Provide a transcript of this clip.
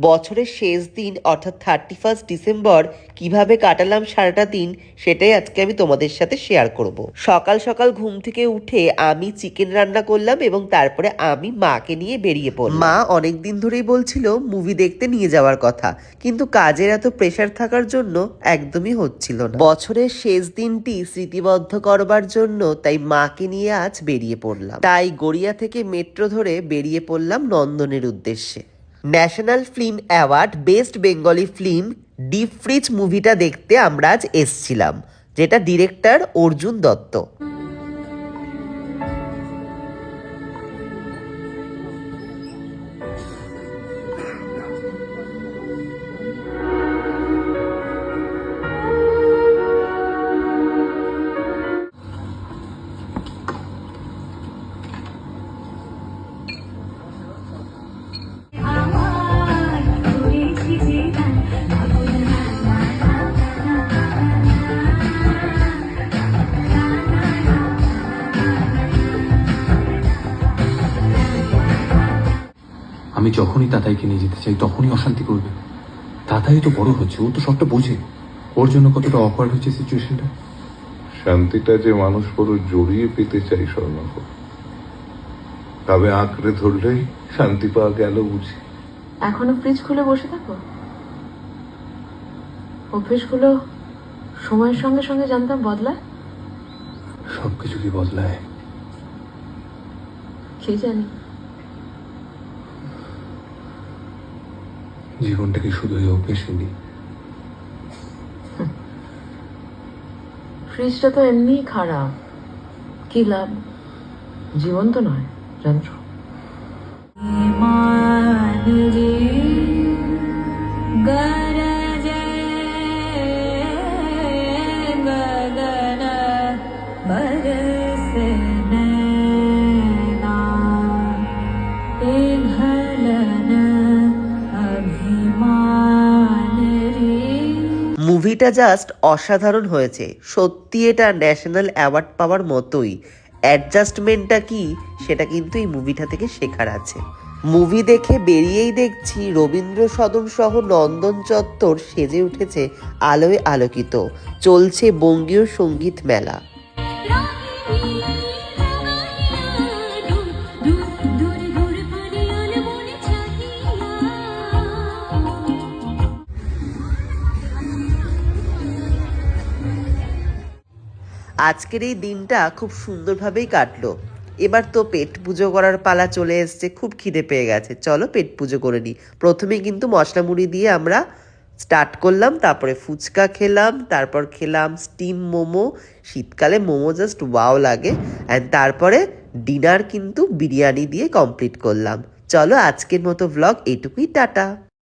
বছরের শেষ দিন অর্থাৎ 31 ডিসেম্বর কিভাবে কাটালাম সারাটা দিন সেটাই আজকে আমি তোমাদের সাথে শেয়ার করব। সকাল সকাল ঘুম থেকে উঠে আমি চিকেন রান্না করলাম এবং তারপরে আমি মাকে নিয়ে বেরিয়ে পড়লাম। মা অনেকদিন ধরেই বলছিল মুভি দেখতে নিয়ে যাওয়ার কথা, কিন্তু কাজের এত প্রেশার থাকার জন্য একদমই হচ্ছিল না। বছরের শেষ দিনটি স্মৃতিবদ্ধ করবার জন্য তাই মাকে নিয়ে আজ বেরিয়ে পড়লাম। তাই গড়িয়া থেকে মেট্রো ধরে বেরিয়ে পড়লাম নন্দনের উদ্দেশ্যে। National film award best Bengali film deep fridge মুভিটা দেখতে আমরা আজ এসছিলাম, যেটা ডিরেক্টর অর্জুন দত্ত। আমি যখনই তাতাইকে নিয়ে যেতে চাই তখনই অশান্তি করবে। তাতাই তো বড় হচ্ছে, ও তো সবটা বোঝে। ওর জন্য কতটা অকওয়ার্ড হচ্ছে সিচুয়েশনটা। শান্তিটা যে মানুষ বড় জড়িয়ে পেতে চাই স্বর্ণক, তবে আঁকড়ে ধরলেই শান্তি পাওয়া গেল বুঝি। এখনো ফ্রিজ খুলে বসে থাকো? অভ্যেসগুলো সময়ের সঙ্গে সঙ্গে জানতাম বদলায়। সবকিছু কি বদলায়? কে জানি। জীবনটাকে শুধুই অভ্যেসে দিই। ফ্রিজটা তো এমনিই খারাপ, কি লাভ? জীবন তো নয়, যন্ত্র। মুভিটা জাস্ট অসাধারণ হয়েছে সত্যি। এটা ন্যাশনাল অ্যাওয়ার্ড পাওয়ার মতোই। অ্যাডজাস্টমেন্টটা কি সেটা কিন্তু এই মুভিটা থেকে শেখার আছে। মুভি দেখে বেরিয়েই দেখছি রবীন্দ্র সদন সহ নন্দন চত্বর সেজে উঠেছে আলোয় আলোকিত। চলছে বঙ্গীয় সঙ্গীত মেলা। আজকের এই দিনটা খুব সুন্দরভাবেই কাটলো। এবার তো পেট পুজো করার পালা চলে এসছে, খুব খিদে পেয়ে গেছে, চলো পেট পুজো করে নিই। প্রথমে কিন্তু মশলা মুড়ি দিয়ে আমরা স্টার্ট করলাম, তারপরে ফুচকা খেলাম, তারপর খেলাম স্টিম মোমো। শীতকালে মোমো জাস্ট ওয়াও লাগে। অ্যান্ড তারপরে ডিনার কিন্তু বিরিয়ানি দিয়ে কমপ্লিট করলাম। চলো আজকের মতো ভ্লগ এইটুকুই, টাটা।